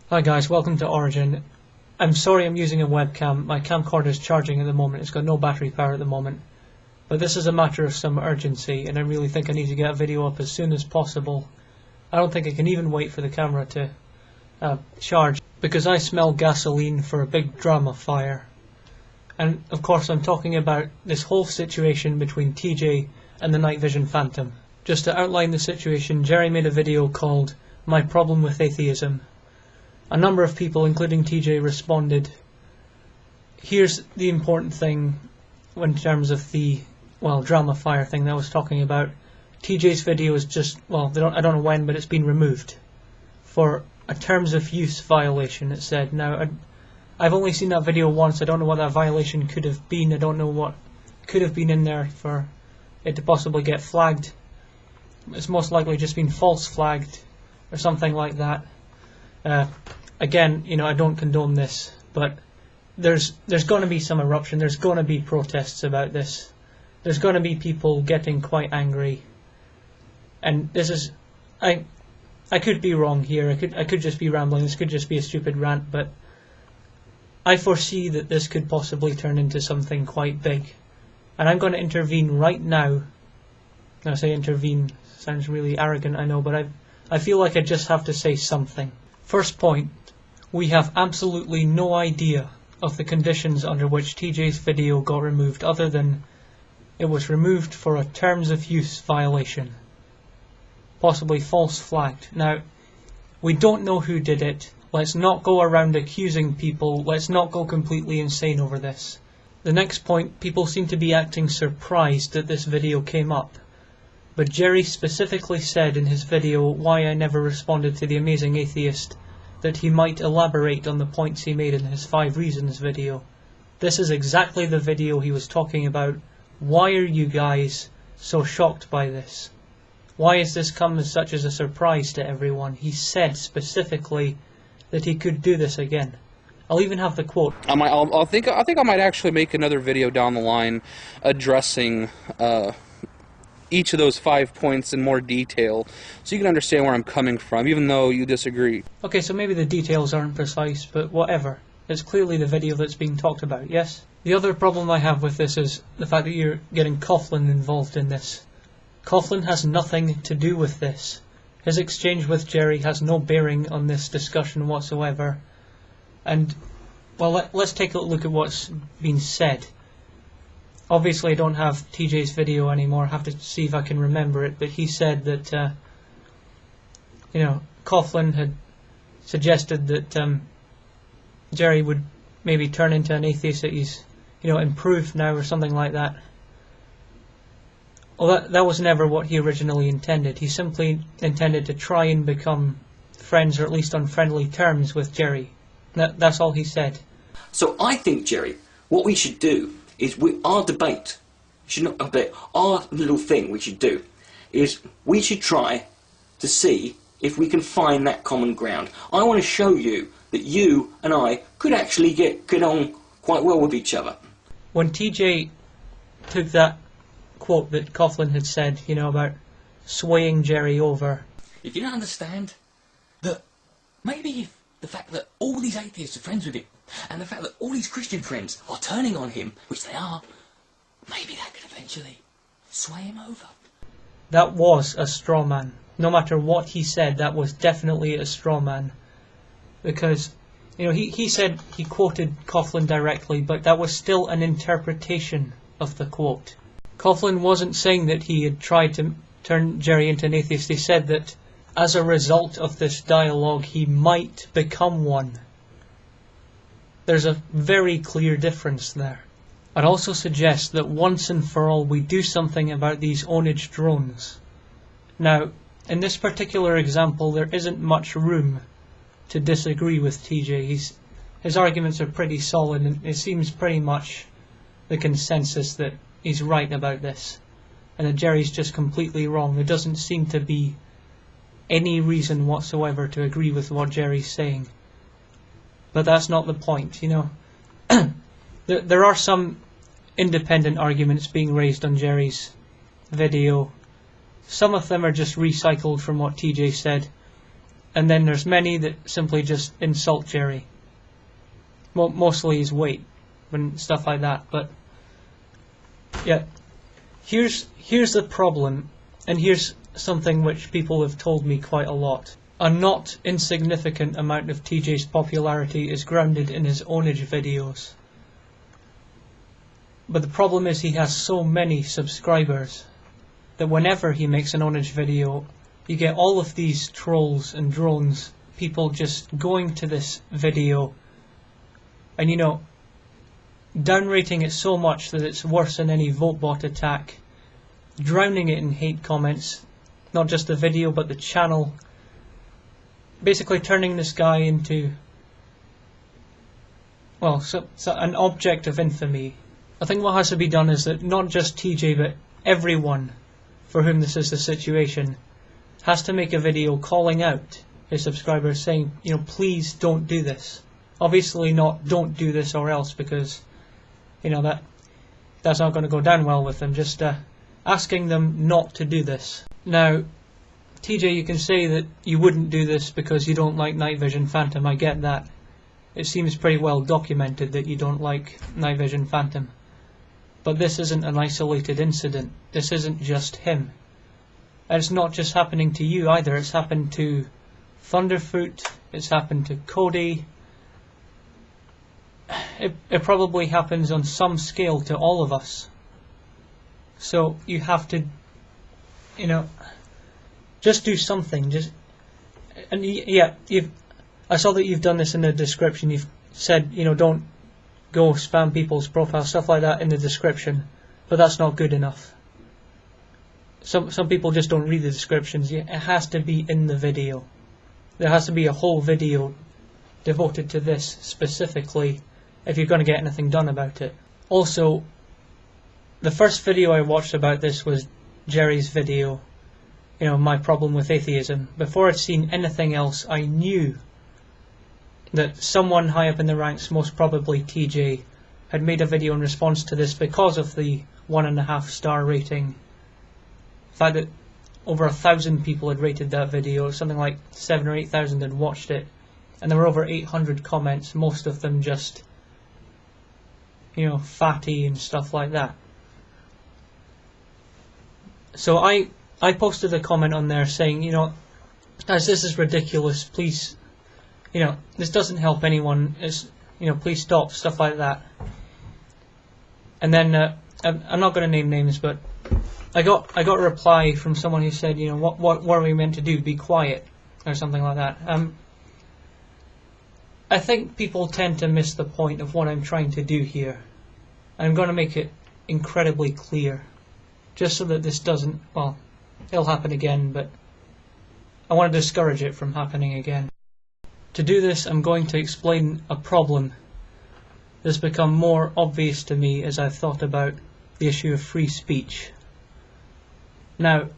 Hi guys, welcome to Origin. I'm sorry I'm using a webcam. My camcorder is charging at the moment. It's got no battery power at the moment. But this is a matter of some urgency, and I really think I need to get a video up as soon as possible. I don't think I can even wait for the camera to charge, because I smell gasoline for a big drama fire. And of course I'm talking about this whole situation between TJ and the NightVisionPhantom. Just to outline the situation, Jerry made a video called "My Problem with Atheism." A number of people, including TJ, responded. Here's the important thing in terms of the, drama fire thing that I was talking about. TJ's video is just, I don't know when, but it's been removed for a terms of use violation, it said. Now, I've only seen that video once. I don't know what that violation could have been. I don't know what could have been in there for it to possibly get flagged. It's most likely just been false flagged or something like that. Again, I don't condone this, but there's going to be some eruption. There's going to be protests about this. There's going to be people getting quite angry, and this is, I could be wrong here. I could just be rambling. This could just be a stupid rant, but I foresee that this could possibly turn into something quite big, and I'm going to intervene right now. When I say intervene, sounds really arrogant, I know, but I feel like I just have to say something. First point, we have absolutely no idea of the conditions under which TJ's video got removed, other than it was removed for a terms of use violation, possibly false flagged. Now, we don't know who did it. Let's not go around accusing people. Let's not go completely insane over this. The next point, people seem to be acting surprised that this video came up. But Jerry specifically said in his video why I never responded to The Amazing Atheist that he might elaborate on the points he made in his 5 Reasons video. This is exactly the video he was talking about. Why are you guys so shocked by this? Why has this come as such as a surprise to everyone? He said specifically that he could do this again. I'll even have the quote. I think I might actually make another video down the line addressing each of those 5 points in more detail, so you can understand where I'm coming from, even though you disagree. Okay, so maybe the details aren't precise, but whatever. It's clearly the video that's being talked about, yes? The other problem I have with this is the fact that you're getting Coughlin involved in this. Coughlin has nothing to do with this. His exchange with Jerry has no bearing on this discussion whatsoever. And, let's take a look at what's been said. Obviously I don't have TJ's video anymore. I have to see if I can remember it, but he said that Coughlin had suggested that Jerry would maybe turn into an atheist, that he's improved now or something like that. Well, that was never what he originally intended. He simply intended to try and become friends, or at least on friendly terms, with Jerry. That's all he said. So I think, Jerry, what we should do is our debate, our little thing we should do is we should try to see if we can find that common ground. I want to show you that you and I could actually get on quite well with each other. When TJ took that quote that Coughlin had said, about swaying Jerry over. If you don't understand that maybe if the fact that all these atheists are friends with him, and the fact that all these Christian friends are turning on him, which they are, maybe that could eventually sway him over. That was a straw man. No matter what he said, that was definitely a straw man. Because, he said he quoted Coughlin directly, but that was still an interpretation of the quote. Coughlin wasn't saying that he had tried to turn Jerry into an atheist. He said that as a result of this dialogue, he might become one. There's a very clear difference there. I'd also suggest that once and for all we do something about these ownage drones. Now, in this particular example, there isn't much room to disagree with TJ. His arguments are pretty solid, and it seems pretty much the consensus that he's right about this, and that Jerry's just completely wrong. There doesn't seem to be any reason whatsoever to agree with what Jerry's saying. But that's not the point, There are some independent arguments being raised on Jerry's video. Some of them are just recycled from what TJ said, and then there's many that simply just insult Jerry. Mostly his weight and stuff like that. But yeah, here's the problem, and here's something which people have told me quite a lot. A not insignificant amount of TJ's popularity is grounded in his ownage videos. But the problem is he has so many subscribers that whenever he makes an ownage video, you get all of these trolls and drones, people just going to this video and, you know, downrating it so much that it's worse than any VoteBot attack, drowning it in hate comments, not just the video but the channel, basically turning this guy into, well, an object of infamy. I think what has to be done is that not just TJ but everyone for whom this is the situation has to make a video calling out his subscribers, saying, you know, please don't do this. Obviously not don't do this or else, because, you know, that's not going to go down well with them. Just asking them not to do this. Now, TJ, you can say that you wouldn't do this because you don't like NightVisionPhantom. I get that. It seems pretty well documented that you don't like NightVisionPhantom. But this isn't an isolated incident. This isn't just him. And it's not just happening to you either. It's happened to Thunderfoot. It's happened to Cody. It probably happens on some scale to all of us. So you have to, you know, just do something. And yeah, I saw that you've done this in the description. You've said, you know, don't go spam people's profiles, stuff like that in the description. But that's not good enough. Some people just don't read the descriptions. It has to be in the video. There has to be a whole video devoted to this specifically if you're going to get anything done about it. Also, the first video I watched about this was Jerry's video, you know, my problem with atheism. Before I'd seen anything else, I knew that someone high up in the ranks, most probably TJ, had made a video in response to this because of the 1.5 star rating. The fact that over 1,000 people had rated that video, something like 7,000 or 8,000 had watched it, and there were over 800 comments, most of them just, you know, fatty and stuff like that. So I posted a comment on there saying, you know, as this is ridiculous, please, you know, this doesn't help anyone, you know, please stop, stuff like that. And then, I'm not going to name names, but I got a reply from someone who said, you know, what are we meant to do, be quiet, or something like that. I think people tend to miss the point of what I'm trying to do here. I'm going to make it incredibly clear, just so that this doesn't, well, it'll happen again, but I want to discourage it from happening again. To do this, I'm going to explain a problem that's become more obvious to me as I've thought about the issue of free speech. Now,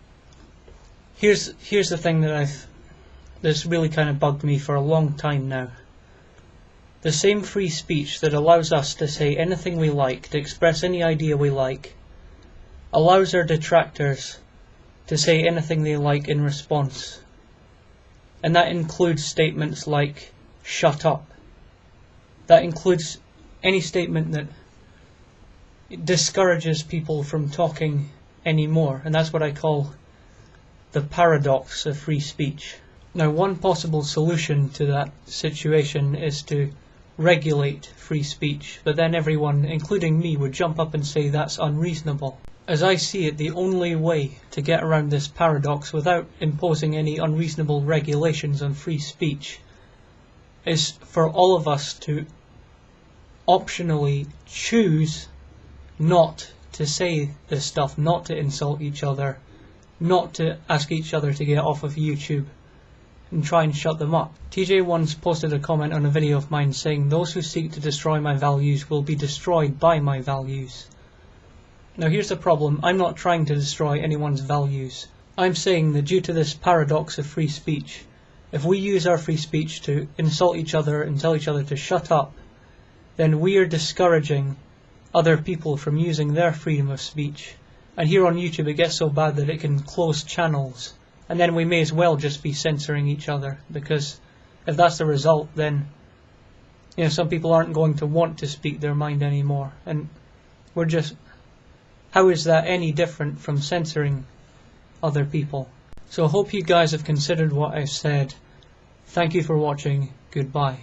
here's the thing that's really kind of bugged me for a long time now. The same free speech that allows us to say anything we like, to express any idea we like, allows our detractors to say anything they like in response. And that includes statements like, shut up. That includes any statement that discourages people from talking anymore. And that's what I call the paradox of free speech. Now, one possible solution to that situation is to regulate free speech, but then everyone, including me, would jump up and say that's unreasonable. As I see it, the only way to get around this paradox without imposing any unreasonable regulations on free speech is for all of us to optionally choose not to say this stuff, not to insult each other, not to ask each other to get off of YouTube and try and shut them up. TJ once posted a comment on a video of mine saying, "Those who seek to destroy my values will be destroyed by my values." Now here's the problem. I'm not trying to destroy anyone's values. I'm saying that due to this paradox of free speech, if we use our free speech to insult each other and tell each other to shut up, then we are discouraging other people from using their freedom of speech. And here on YouTube it gets so bad that it can close channels and then we may as well just be censoring each other, because if that's the result, then some people aren't going to want to speak their mind anymore, and we're just, how is that any different from censoring other people? So I hope you guys have considered what I've said. Thank you for watching. Goodbye.